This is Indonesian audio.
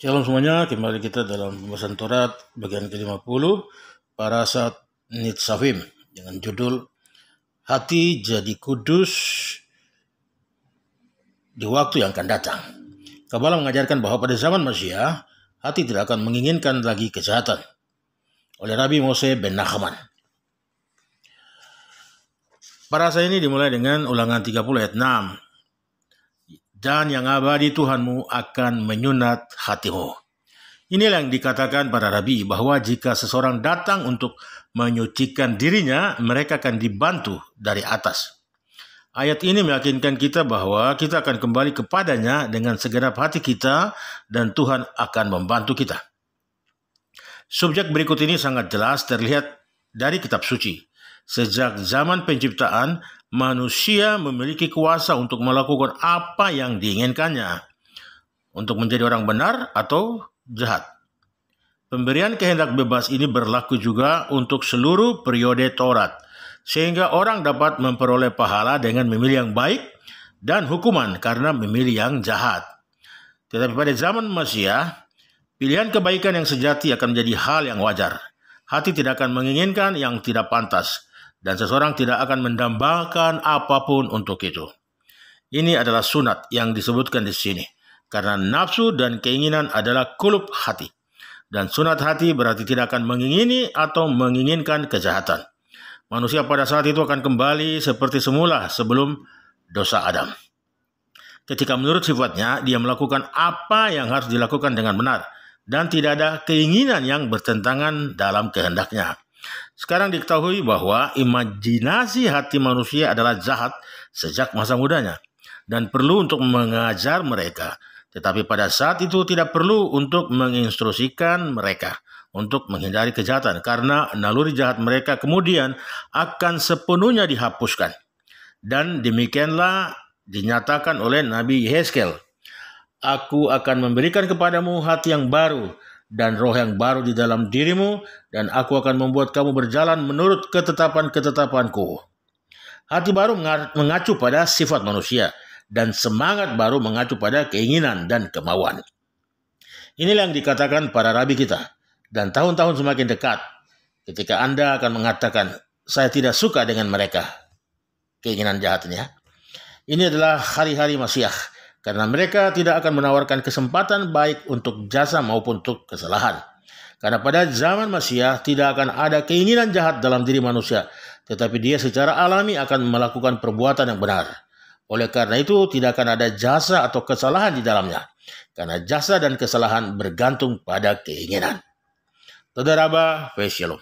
Shalom semuanya, kembali kita dalam pembahasan Taurat bagian ke-50, Parashat Nitzavim, dengan judul Hati Jadi Kudus di Waktu yang akan datang. Kabbalah mengajarkan bahwa pada zaman Masiah, hati tidak akan menginginkan lagi kejahatan. Oleh Rabbi Mose ben Nachman. Parashat ini dimulai dengan Ulangan 30 ayat 6. Dan yang abadi Tuhanmu akan menyunat hatimu. Inilah yang dikatakan para rabi, bahwa jika seseorang datang untuk menyucikan dirinya, mereka akan dibantu dari atas. Ayat ini meyakinkan kita bahwa kita akan kembali kepadanya dengan segenap hati kita dan Tuhan akan membantu kita. Subjek berikut ini sangat jelas terlihat dari kitab suci. Sejak zaman penciptaan, manusia memiliki kuasa untuk melakukan apa yang diinginkannya, untuk menjadi orang benar atau jahat. Pemberian kehendak bebas ini berlaku juga untuk seluruh periode Taurat, sehingga orang dapat memperoleh pahala dengan memilih yang baik dan hukuman karena memilih yang jahat. Tetapi pada zaman Masiah, pilihan kebaikan yang sejati akan menjadi hal yang wajar. Hati tidak akan menginginkan yang tidak pantas, dan seseorang tidak akan mendambakan apapun untuk itu. Ini adalah sunat yang disebutkan di sini, karena nafsu dan keinginan adalah kulub hati. Dan sunat hati berarti tidak akan mengingini atau menginginkan kejahatan. Manusia pada saat itu akan kembali seperti semula sebelum dosa Adam. Ketika menurut sifatnya, dia melakukan apa yang harus dilakukan dengan benar, dan tidak ada keinginan yang bertentangan dalam kehendaknya. Sekarang diketahui bahwa imajinasi hati manusia adalah jahat sejak masa mudanya dan perlu untuk mengajar mereka. Tetapi pada saat itu tidak perlu untuk menginstruksikan mereka untuk menghindari kejahatan, karena naluri jahat mereka kemudian akan sepenuhnya dihapuskan. Dan demikianlah dinyatakan oleh Nabi Yehezkel. Aku akan memberikan kepadamu hati yang baru dan roh yang baru di dalam dirimu, dan aku akan membuat kamu berjalan menurut ketetapan-ketetapanku. Hati baru mengacu pada sifat manusia, dan semangat baru mengacu pada keinginan dan kemauan. Inilah yang dikatakan para rabi kita, dan tahun-tahun semakin dekat, ketika Anda akan mengatakan, saya tidak suka dengan mereka, keinginan jahatnya. Ini adalah hari-hari Masiah, karena mereka tidak akan menawarkan kesempatan baik untuk jasa maupun untuk kesalahan. Karena pada zaman Masiah tidak akan ada keinginan jahat dalam diri manusia, tetapi dia secara alami akan melakukan perbuatan yang benar. Oleh karena itu tidak akan ada jasa atau kesalahan di dalamnya, karena jasa dan kesalahan bergantung pada keinginan. Toda Rabba, Shalom.